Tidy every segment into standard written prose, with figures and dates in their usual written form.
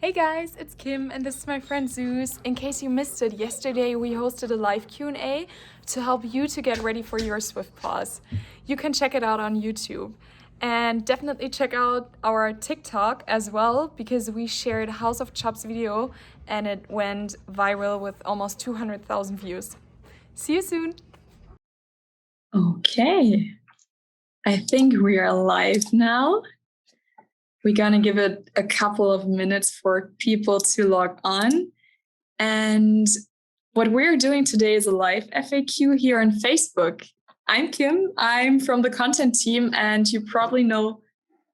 Hey guys, it's Kim and this is my friend Zeus. In case you missed it, yesterday we hosted a live Q&A to help you to get ready for your SwiftPaws. You can check it out on YouTube. And definitely check out our TikTok as well because we shared House of Chops video and it went viral with almost 200,000 views. See you soon! Okay, I think we are live now. We're gonna give it a couple of minutes for people to log on. And what we're doing today is a live FAQ here on Facebook. I'm Kim, I'm from the content team, and you probably know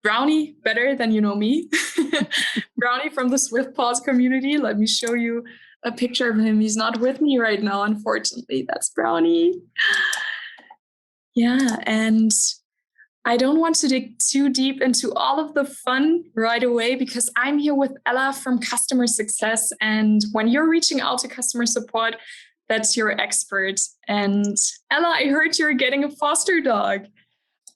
Brownie better than you know me. Brownie from the SwiftPaws community. Let me show you a picture of him. He's not with me right now, unfortunately. That's Brownie. Yeah, and I don't want to dig too deep into all of the fun right away because I'm here with Ella from customer success. And when you're reaching out to customer support, that's your expert. And Ella, I heard you're getting a foster dog.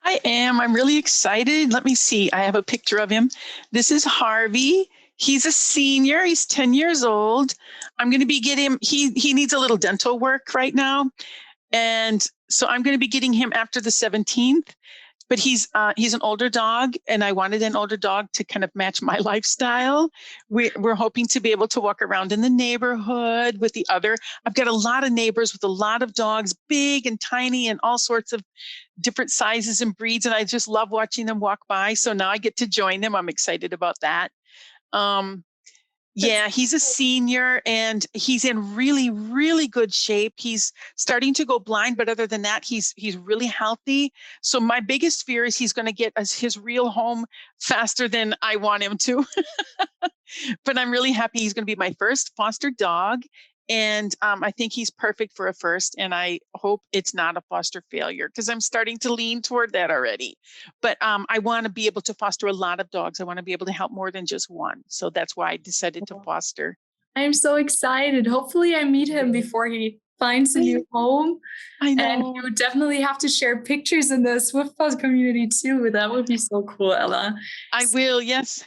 I am. I'm really excited. Let me see. I have a picture of him. This is Harvey. He's a senior. He's 10 years old. I'm going to be getting him. He needs a little dental work right now. And so I'm going to be getting him after the 17th. But he's an older dog, and I wanted an older dog to kind of match my lifestyle. We're hoping to be able to walk around in the neighborhood with the other. I've got a lot of neighbors with a lot of dogs, big and tiny and all sorts of different sizes and breeds, and I just love watching them walk by. So now I get to join them. I'm excited about that. Yeah, he's a senior and he's in really, really good shape. He's starting to go blind, but other than that, he's really healthy. So my biggest fear is he's going to get his real home faster than I want him to. But I'm really happy he's going to be my first foster dog. And I think he's perfect for a first. And I hope it's not a foster failure because I'm starting to lean toward that already. But I want to be able to foster a lot of dogs. I want to be able to help more than just one. So that's why I decided to foster. I'm so excited. Hopefully I meet him before he finds a new home. I know. And you definitely have to share pictures in the SwiftPaws community too. That would be so cool, Ella. I will, yes.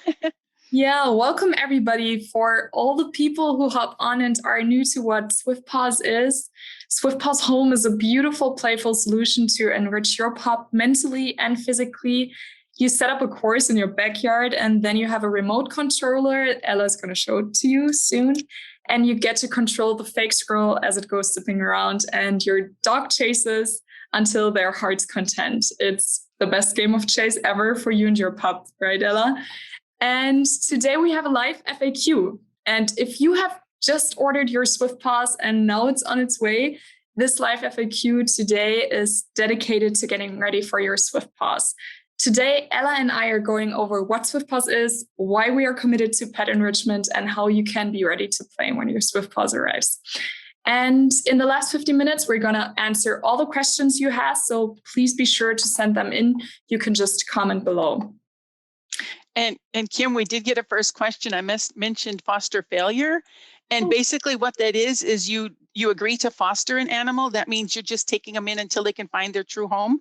Yeah, welcome everybody. For all the people who hop on and are new to what SwiftPaws is, SwiftPaws Home is a beautiful, playful solution to enrich your pup mentally and physically. You set up a course in your backyard and then you have a remote controller. Ella's going to show it to you soon. And you get to control the fake squirrel as it goes zipping around and your dog chases until their heart's content. It's the best game of chase ever for you and your pup, right, Ella? And today we have a live FAQ. And if you have just ordered your SwiftPaws and now it's on its way, this live FAQ today is dedicated to getting ready for your SwiftPaws. Today, Ella and I are going over what SwiftPaws is, why we are committed to pet enrichment, and how you can be ready to play when your SwiftPaws arrives. And in the last 50 minutes, we're going to answer all the questions you have. So please be sure to send them in. You can just comment below. And Kim, we did get a first question. I mentioned foster failure. And basically what that is you agree to foster an animal. That means you're just taking them in until they can find their true home.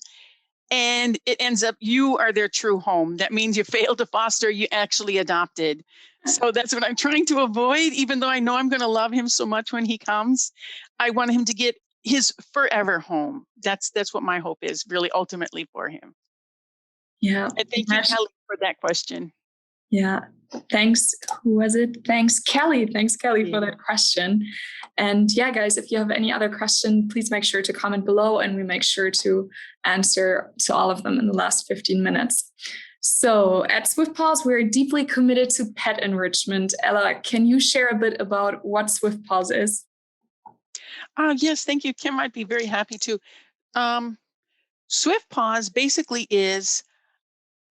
And it ends up you are their true home. That means you failed to foster, you actually adopted. So that's what I'm trying to avoid, even though I know I'm going to love him so much when he comes. I want him to get his forever home. That's what my hope is, really, ultimately for him. Yeah. And thank you, Kelly, for that question. Yeah. Thanks. Who was it? Thanks, Kelly. Thanks, Kelly, for that question. And yeah, guys, if you have any other question, please make sure to comment below and we make sure to answer to all of them in the last 15 minutes. So at SwiftPaws, we're deeply committed to pet enrichment. Ella, can you share a bit about what SwiftPaws is? Yes, thank you, Kim. I'd be very happy to. SwiftPaws basically is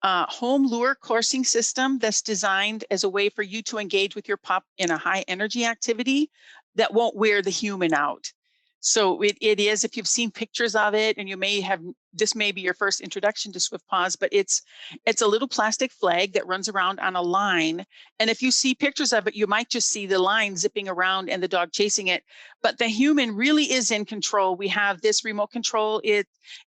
a home lure coursing system that's designed as a way for you to engage with your pup in a high energy activity that won't wear the human out. So it is, if you've seen pictures of it, and you may have this may be your first introduction to SwiftPaws, but it's a little plastic flag that runs around on a line. And if you see pictures of it, you might just see the line zipping around and the dog chasing it. But the human really is in control. We have this remote control.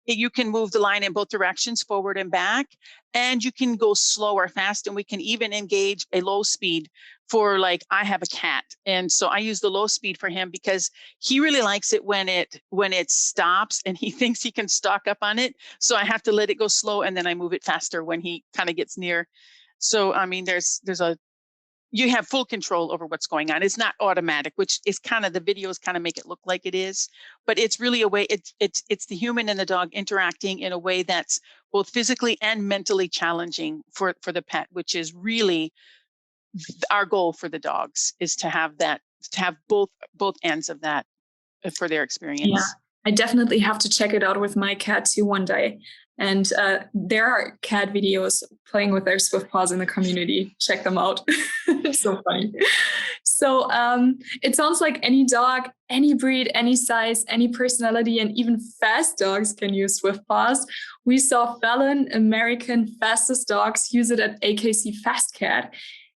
You can move the line in both directions, forward and back, and you can go slow or fast. And we can even engage a low speed for, like, I have a cat. And so I use the low speed for him because he really likes it when it stops and he thinks he can stalk up on it. So I have to let it go slow, and then I move it faster when he kind of gets near. So, I mean, you have full control over what's going on. It's not automatic, which is kind of, the videos kind of make it look like it is, but it's really a way, it's the human and the dog interacting in a way that's both physically and mentally challenging for the pet, which is really our goal for the dogs, is to have both ends of that for their experience. Yeah, I definitely have to check it out with my cat too one day. And there are cat videos playing with their SwiftPaws in the community. Check them out. It's so funny. So it sounds like any dog, any breed, any size, any personality, and even fast dogs can use SwiftPaws. We saw Fallon, American fastest dogs, use it at AKC Fast Cat.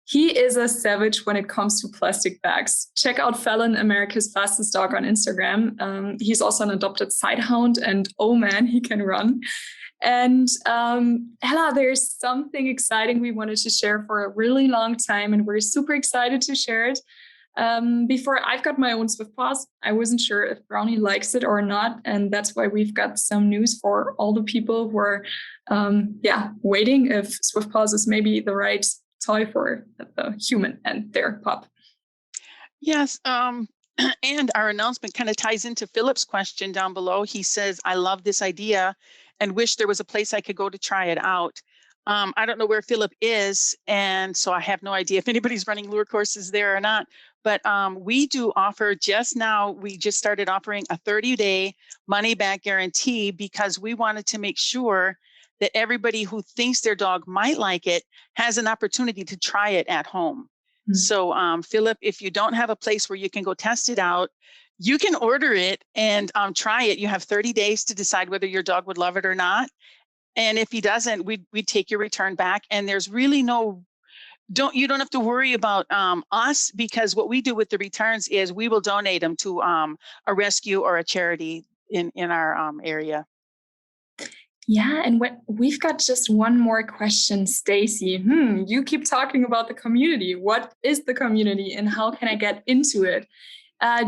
He is a savage when it comes to plastic bags. Check out Fallon, America's fastest dog, on Instagram. He's also an adopted sidehound, and oh man, he can run. And Ella, there's something exciting we wanted to share for a really long time, and we're super excited to share it. Before I've got my own SwiftPaws, I wasn't sure if Brownie likes it or not, and that's why we've got some news for all the people who are waiting if SwiftPaws is maybe the right toy for the human and their pup. Yes. And our announcement kind of ties into Philip's question down below. He says, I love this idea and wish there was a place I could go to try it out. I don't know where Philip is, and so I have no idea if anybody's running lure courses there or not. But we do offer, we just started offering a 30-day money-back guarantee, because we wanted to make sure that everybody who thinks their dog might like it has an opportunity to try it at home. Mm-hmm. So Philip, if you don't have a place where you can go test it out, you can order it and try it. You have 30 days to decide whether your dog would love it or not. And if he doesn't, we'd take your return back. And there's really you don't have to worry about us, because what we do with the returns is we will donate them to a rescue or a charity in our area. Yeah, and we've got just one more question, Stacy. You keep talking about the community. What is the community and how can I get into it?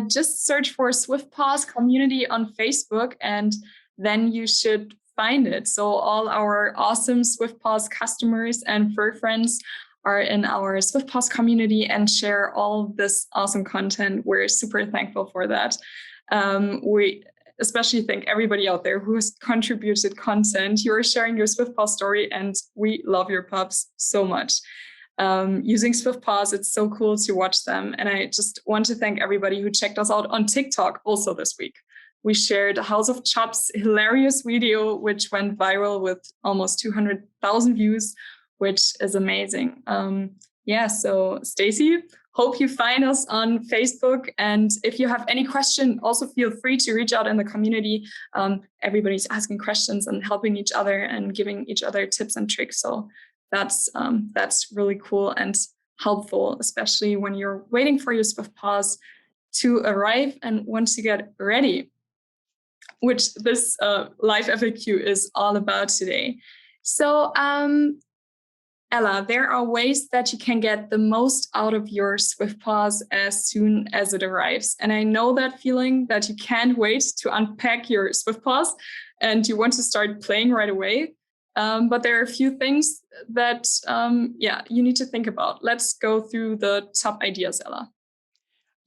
Just search for SwiftPaws community on Facebook, and then you should find it. So all our awesome SwiftPaws customers and fur friends are in our SwiftPaws community and share all this awesome content. We're super thankful for that. We especially thank everybody out there who has contributed content. You're sharing your SwiftPaws story, and we love your pups so much. Using SwiftPaws, it's so cool to watch them. And I just want to thank everybody who checked us out on TikTok also this week. We shared House of Chops' hilarious video, which went viral with almost 200,000 views, which is amazing. So Stacy, hope you find us on Facebook. And if you have any question, also feel free to reach out in the community. Everybody's asking questions and helping each other and giving each other tips and tricks. So that's really cool and helpful, especially when you're waiting for your SwiftPaws to arrive and want to get ready, which this live FAQ is all about today. So Ella, there are ways that you can get the most out of your SwiftPaws as soon as it arrives. And I know that feeling that you can't wait to unpack your SwiftPaws and you want to start playing right away. But there are a few things that you need to think about. Let's go through the top ideas, Ella.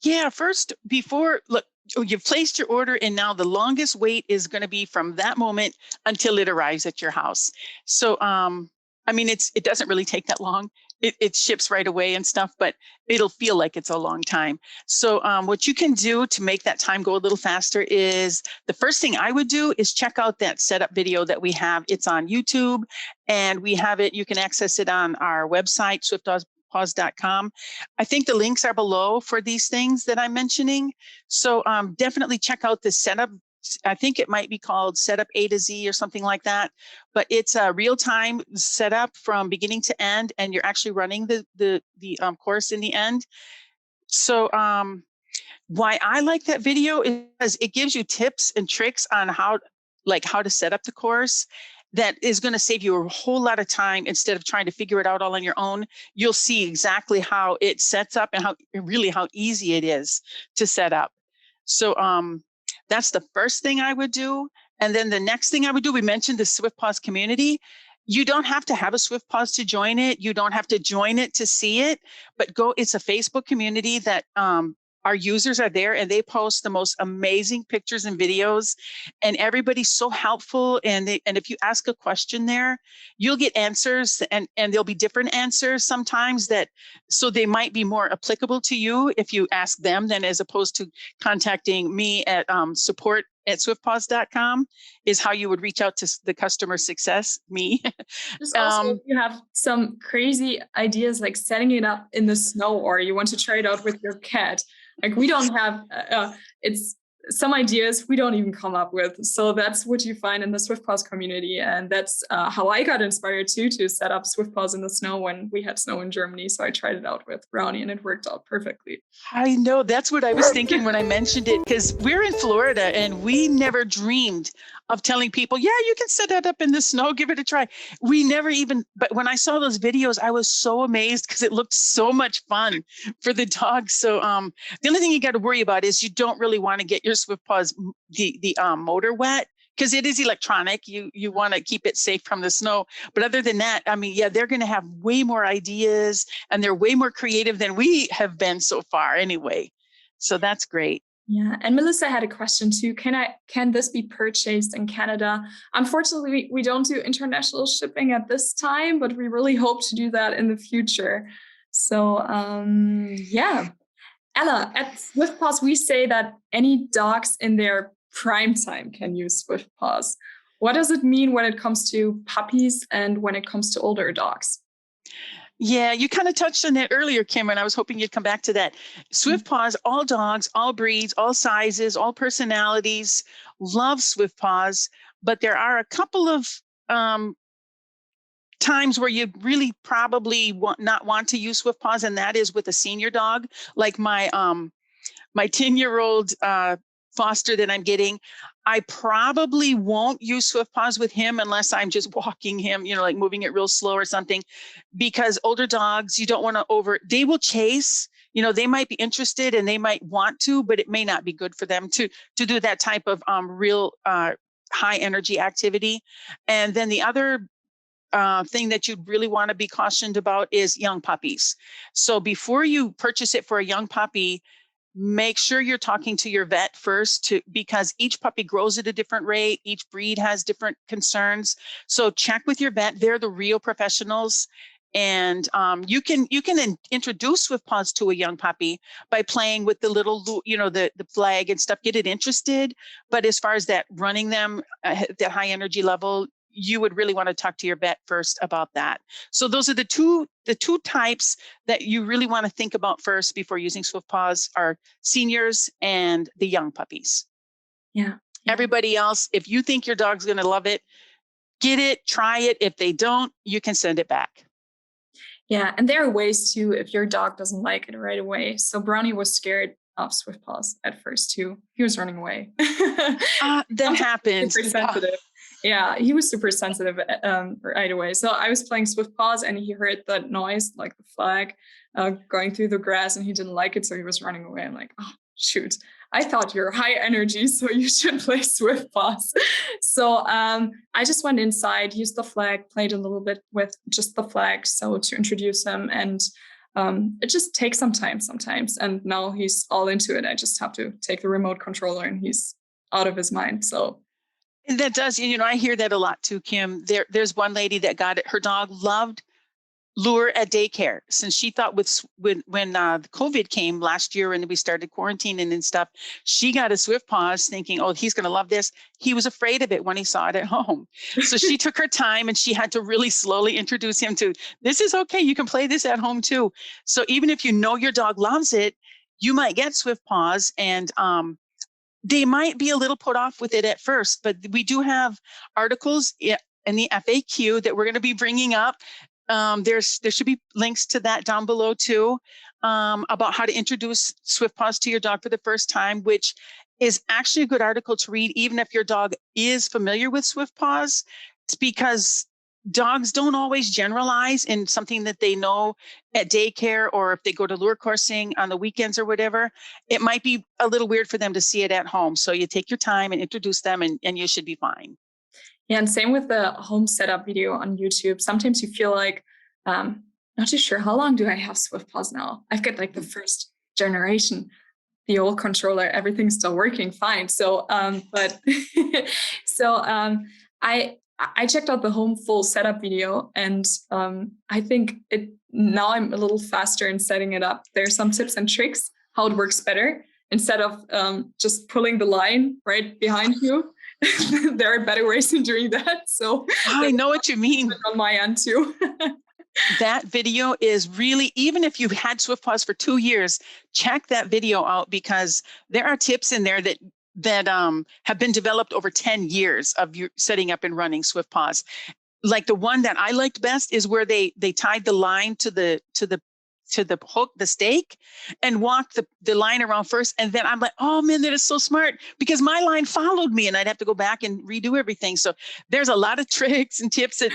Yeah, first, you've placed your order, and now the longest wait is going to be from that moment until it arrives at your house. So, it doesn't really take that long. It ships right away and stuff, but it'll feel like it's a long time. So what you can do to make that time go a little faster is, the first thing I would do is check out that setup video that we have. It's on YouTube, and we have it. You can access it on our website, SwiftPaws.com. I think the links are below for these things that I'm mentioning. So definitely check out the setup I think it might be called Setup A to Z or something like that, but it's a real-time setup from beginning to end, and you're actually running the course in the end. So why I like that video is because it gives you tips and tricks on how to set up the course. That is going to save you a whole lot of time instead of trying to figure it out all on your own. You'll see exactly how it sets up and how easy it is to set up. So that's the first thing I would do. And then the next thing I would do, we mentioned the SwiftPaws community. You don't have to have a SwiftPaws to join it. You don't have to join it to see it, but it's a Facebook community that our users are there, and they post the most amazing pictures and videos, and everybody's so helpful. And if you ask a question there, you'll get answers, and there'll be different answers sometimes so they might be more applicable to you if you ask them than as opposed to contacting me at support@swiftpaws.com is how you would reach out to the customer success, me. Just also, if you have some crazy ideas like setting it up in the snow, or you want to try it out with your cat. Like, we don't have, it's some ideas we don't even come up with. So that's what you find in the SwiftPaws community. And that's how I got inspired to set up SwiftPaws in the snow when we had snow in Germany. So I tried it out with Brownie, and it worked out perfectly. I know, that's what I was thinking when I mentioned it, because we're in Florida and we never dreamed of telling people, yeah, you can set that up in the snow, give it a try. We never even, but when I saw those videos, I was so amazed because it looked so much fun for the dogs. So the only thing you got to worry about is you don't really want to get your SwiftPaws, the motor wet, because it is electronic. You want to keep it safe from the snow. But other than that, I mean, yeah, they're going to have way more ideas, and they're way more creative than we have been so far anyway. So that's great. Yeah, and Melissa had a question too. Can this be purchased in Canada? Unfortunately, we don't do international shipping at this time, but we really hope to do that in the future. So yeah. Ella, at SwiftPaws, we say that any dogs in their prime time can use SwiftPaws. What does it mean when it comes to puppies and when it comes to older dogs? Yeah, you kind of touched on it earlier, Kim, and I was hoping you'd come back to that. SwiftPaws, all dogs, all breeds, all sizes, all personalities love SwiftPaws, but there are a couple of times where you really probably not want to use SwiftPaws, and that is with a senior dog, like my 10-year-old foster that I'm getting. I probably won't use SwiftPaws with him unless I'm just walking him, like moving it real slow or something, because older dogs, you don't want to they will chase, they might be interested and they might want to, but it may not be good for them to do that type of real high energy activity. And then the other thing that you'd really want to be cautioned about is young puppies. So before you purchase it for a young puppy, make sure you're talking to your vet first, because each puppy grows at a different rate. Each breed has different concerns. So check with your vet. They're the real professionals. And you can introduce SwiftPaws to a young puppy by playing with the little, the flag and stuff, get it interested. But as far as that running them at that high energy level, you would really want to talk to your vet first about that. So those are the two types that you really want to think about first before using SwiftPaws are seniors and the young puppies. Yeah. Everybody else, if you think your dog's going to love it, get it, try it. If they don't, you can send it back. Yeah, and there are ways too if your dog doesn't like it right away. So Brownie was scared of SwiftPaws at first too. He was running away. That happens. Super sensitive. Yeah, he was super sensitive right away. So I was playing SwiftPaws and he heard that noise, like the flag going through the grass, and he didn't like it. So he was running away. I'm like, oh, shoot. I thought you're high energy, so you should play SwiftPaws. So I just went inside, used the flag, played a little bit with just the flag. So to introduce him, and it just takes some time sometimes. And now he's all into it. I just have to take the remote controller and he's out of his mind. So that does, I hear that a lot too, Kim. There's one lady that got it. Her dog loved lure at daycare, since she thought when the COVID came last year and we started quarantining and stuff, she got a SwiftPaws thinking, oh, he's going to love this. He was afraid of it when he saw it at home. So she took her time and she had to really slowly introduce him to, this is okay. You can play this at home too. So even if your dog loves it, you might get SwiftPaws, and they might be a little put off with it at first, but we do have articles in the FAQ that we're going to be bringing up. There should be links to that down below too, about how to introduce SwiftPaws to your dog for the first time, which is actually a good article to read, even if your dog is familiar with SwiftPaws. It's because dogs don't always generalize in something that they know at daycare, or if they go to lure coursing on the weekends or whatever. It might be a little weird for them to see it at home. So you take your time and introduce them, and you should be fine. Yeah, and same with the home setup video on YouTube. Sometimes you feel like, not too sure, how long do I have SwiftPaws now? I've got like the first generation, the old controller, everything's still working fine. So, but so I checked out the home full setup video, and I think now I'm a little faster in setting it up. There's some tips and tricks how it works better. Instead of just pulling the line right behind you, there are better ways in doing that. So I know what you mean. On my end too. That video is really, even if you've had SwiftPaws for 2 years, check that video out, because there are tips in there that have been developed over 10 years of you setting up and running SwiftPaws. Like the one that I liked best is where they tied the line to the hook, the stake, and walked the line around first. And then I'm like, oh man, that is so smart, because my line followed me and I'd have to go back and redo everything. So there's a lot of tricks and tips that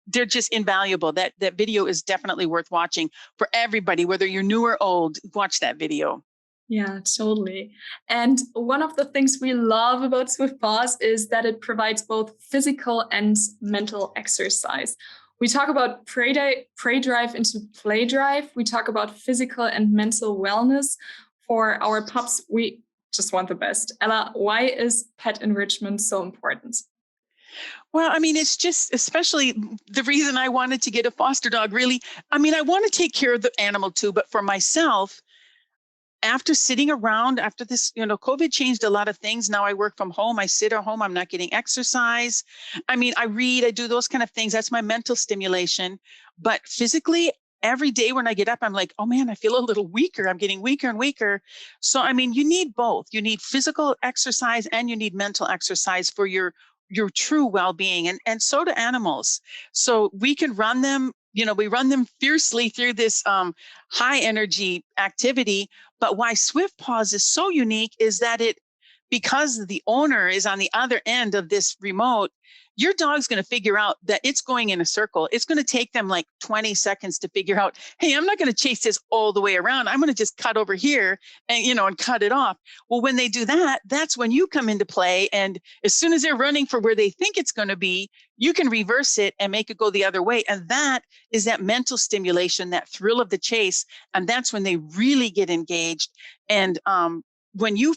they're just invaluable. That video is definitely worth watching for everybody, whether you're new or old. Watch that video. Yeah, totally. And one of the things we love about SwiftPaws is that it provides both physical and mental exercise. We talk about prey drive into play drive. We talk about physical and mental wellness. For our pups, we just want the best. Ella, why is pet enrichment so important? Well, I mean, it's just, especially the reason I wanted to get a foster dog, really. I mean, I want to take care of the animal too, but for myself, after sitting around, after this, COVID changed a lot of things. Now I work from home. I sit at home. I'm not getting exercise. I mean, I read, I do those kind of things. That's my mental stimulation. But physically, every day when I get up, I'm like, oh man, I feel a little weaker. I'm getting weaker and weaker. So, I mean, you need both. You need physical exercise and you need mental exercise for your true well-being, and so do animals. So we can run them, we run them fiercely through this high energy activity. But why SwiftPaws is so unique is that because the owner is on the other end of this remote, your dog's going to figure out that it's going in a circle. It's going to take them like 20 seconds to figure out, hey, I'm not going to chase this all the way around. I'm going to just cut over here and cut it off. Well, when they do that, that's when you come into play. And as soon as they're running for where they think it's going to be, you can reverse it and make it go the other way. And that is that mental stimulation, that thrill of the chase. And that's when they really get engaged. And when you're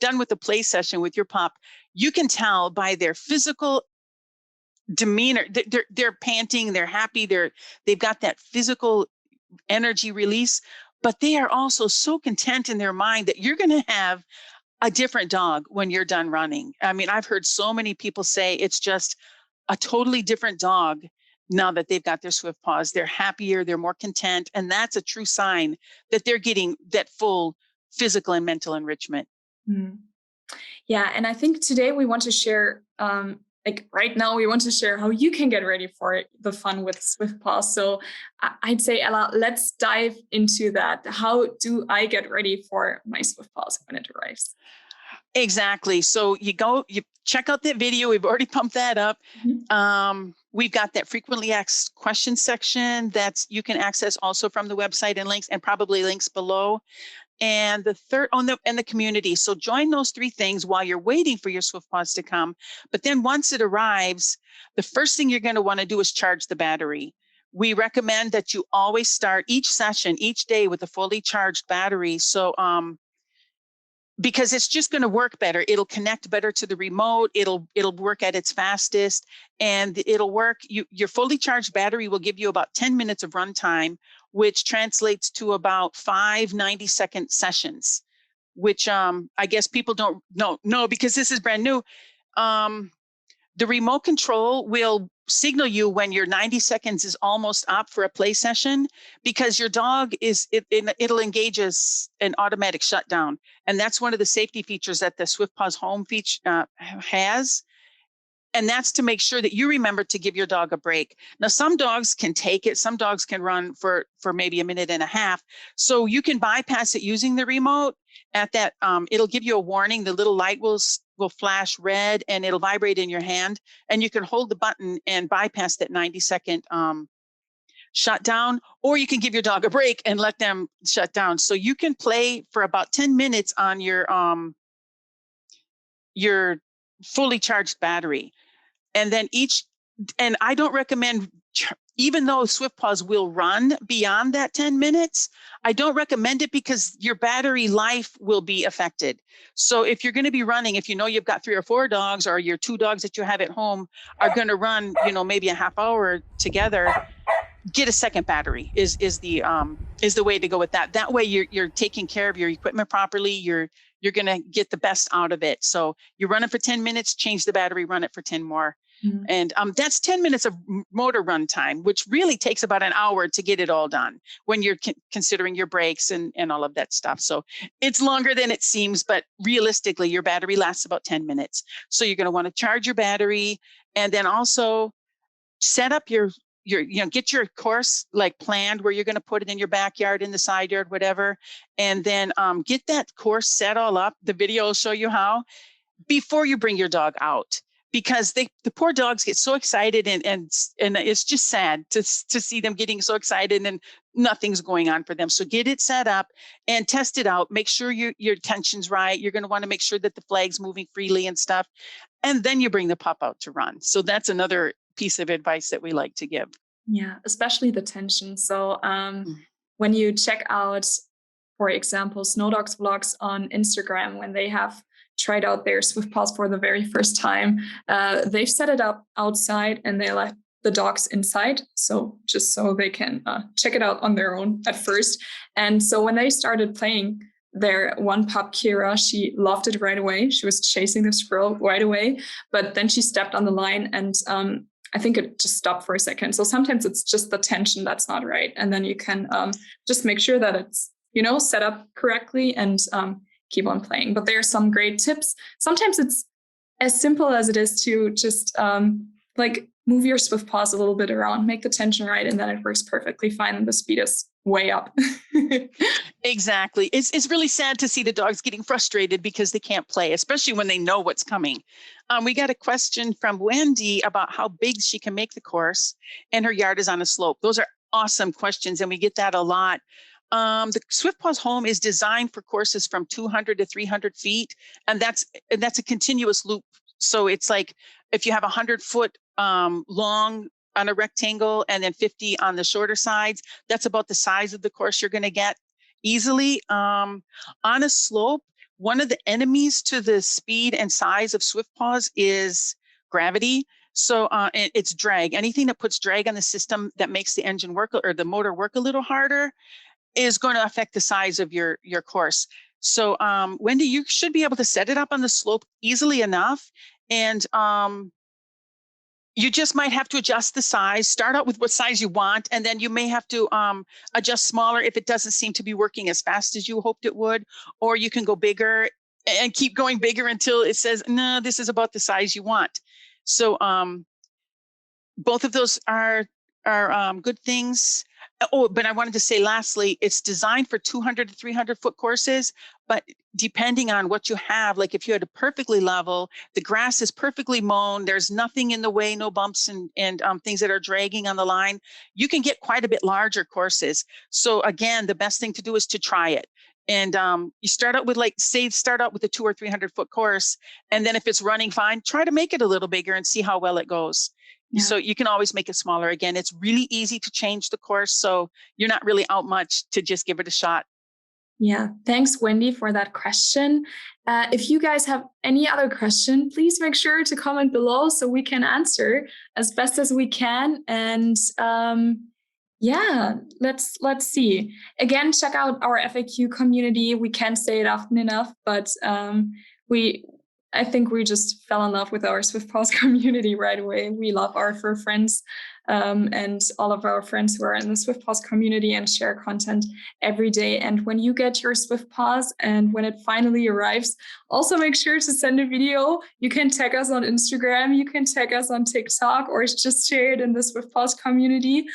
done with the play session with your pup, you can tell by their physical demeanor. They're panting, they're happy, they've got that physical energy release, but they are also so content in their mind that you're going to have a different dog when you're done running. I mean, I've heard so many people say it's just a totally different dog now that they've got their SwiftPaws. They're happier, they're more content, and that's a true sign that they're getting that full physical and mental enrichment. Mm. Yeah, and I think today we want to share, right now, we want to share how you can get ready for the fun with SwiftPaws. So I'd say, Ella, let's dive into that. How do I get ready for my SwiftPaws when it arrives? Exactly. So you check out that video. We've already pumped that up. Mm-hmm. We've got that frequently asked questions section that you can access also from the website, and links, and probably links below. And the third and the community. So join those 3 things while you're waiting for your SwiftPaws to come. But then once it arrives, the first thing you're going to want to do is charge the battery. We recommend that you always start each session, each day, with a fully charged battery. So, because it's just going to work better. It'll connect better to the remote. It'll work at its fastest, and it'll work. Your fully charged battery will give you about 10 minutes of runtime, which translates to about 5 90-second sessions, which I guess people don't know because this is brand new. the remote control will signal you when your 90 seconds is almost up for a play session, because your dog it'll engage an automatic shutdown. And that's one of the safety features that the SwiftPaws Home feature has. And that's to make sure that you remember to give your dog a break. Now, some dogs can take it. Some dogs can run for maybe a minute and a half. So you can bypass it using the remote. At that, it'll give you a warning. The little light will flash red and it'll vibrate in your hand. And you can hold the button and bypass that 90-second shutdown, or you can give your dog a break and let them shut down. So you can play for about 10 minutes on your fully charged battery. And then and I don't recommend, even though SwiftPaws will run beyond that 10 minutes, I don't recommend it because your battery life will be affected. So if you're going to be running, if you know you've got 3 or 4 dogs, or your 2 dogs that you have at home are going to run, maybe a half hour together, get a second battery is the way to go with that. That way you're taking care of your equipment properly. You're going to get the best out of it. So you run it for 10 minutes, change the battery, run it for 10 more. Mm-hmm. And that's 10 minutes of motor run time, which really takes about an hour to get it all done when you're considering your breaks and all of that stuff. So it's longer than it seems, but realistically, your battery lasts about 10 minutes. So you're going to want to charge your battery, and then also set up your get your course like planned, where you're going to put it in your backyard, in the side yard, whatever. And then get that course set all up. The video will show you how, before you bring your dog out, because the poor dogs get so excited, and it's just sad to see them getting so excited and nothing's going on for them. So get it set up and test it out. Make sure your tension's right. You're going to want to make sure that the flag's moving freely and stuff. And then you bring the pup out to run. So that's another piece of advice that we like to give. Yeah, especially the tension. So when you check out, for example, Snow Dogs vlogs on Instagram, when they have tried out their SwiftPaws for the very first time, they've set it up outside and they let the dogs inside, so just so they can check it out on their own at first. And so when they started playing, their one pup, Kira, she loved it right away. She was chasing the squirrel right away, but then she stepped on the line, and I think it just stopped for a second. So sometimes it's just the tension that's not right. And then you can just make sure that it's, set up correctly, and keep on playing. But there are some great tips. Sometimes it's as simple as it is to just move your SwiftPaws a little bit around, make the tension right, and then it works perfectly fine, and the speed is way up. Exactly. It's really sad to see the dogs getting frustrated because they can't play, especially when they know what's coming. We got a question from Wendy about how big she can make the course, and her yard is on a slope. Those are awesome questions, and we get that a lot. The SwiftPaws Home is designed for courses from 200 to 300 feet, and that's a continuous loop. So it's like if you have 100-foot long on a rectangle and then 50 on the shorter sides, that's about the size of the course you're going to get easily. On a slope, one of the enemies to the speed and size of SwiftPaws is gravity. So it's drag. Anything that puts drag on the system that makes the engine work or the motor work a little harder is going to affect the size of your course. So Wendy, you should be able to set it up on the slope easily enough. And you just might have to adjust the size, start out with what size you want, and then you may have to adjust smaller if it doesn't seem to be working as fast as you hoped it would, or you can go bigger and keep going bigger until it says, no, this is about the size you want. So both of those are good things. Oh, but I wanted to say lastly, it's designed for 200 to 300-foot courses, but depending on what you have, like if you had a perfectly level, the grass is perfectly mown, there's nothing in the way, no bumps and things that are dragging on the line, you can get quite a bit larger courses. So again, the best thing to do is to try it. And you start out with start out with a 200 or 300-foot course. And then if it's running fine, try to make it a little bigger and see how well it goes. Yeah. So you can always make it smaller. Again, it's really easy to change the course. So you're not really out much to just give it a shot. Yeah. Thanks, Wendy, for that question. If you guys have any other question, please make sure to comment below so we can answer as best as we can. And let's see. Again, check out our FAQ community. We can't say it often enough, but we I think we just fell in love with our SwiftPaws community right away. We love our fur friends and all of our friends who are in the SwiftPaws community and share content every day. And when you get your SwiftPaws and when it finally arrives, also make sure to send a video. You can tag us on Instagram, you can tag us on TikTok, or just share it in the SwiftPaws community.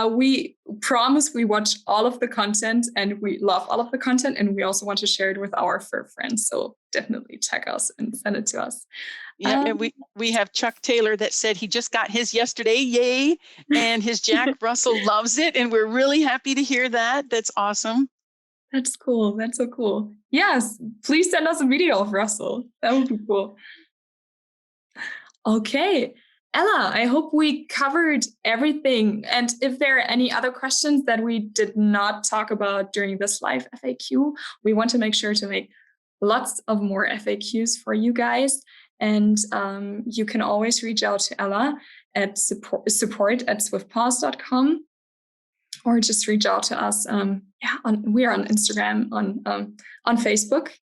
We promise we watch all of the content and we love all of the content, and we also want to share it with our fur friends. So definitely tag us and send it to us. Yeah, and we have Chuck Taylor that said he just got his yesterday, yay, and his Jack Russell loves it, and we're really happy to hear that. That's awesome. That's cool. That's so cool. Yes, please send us a video of Russell. That would be cool. Okay. Ella, I hope we covered everything. And if there are any other questions that we did not talk about during this live FAQ, we want to make sure to make lots of more FAQs for you guys. And you can always reach out to Ella at support@swiftpaws.com, or just reach out to us. We're on Instagram, on Facebook.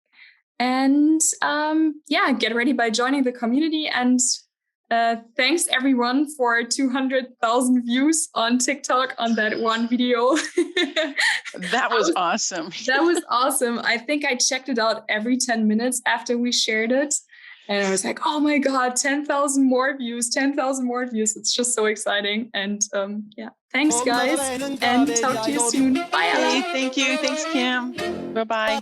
And get ready by joining the community. And thanks everyone for 200,000 views on TikTok on that one video. That was awesome. That was awesome. I think I checked it out every 10 minutes after we shared it. And I was like, oh my God, 10,000 more views, 10,000 more views. It's just so exciting. And thanks guys. And talk to you soon. Bye, Ella. Hey, thank you. Thanks, Kim. Bye-bye.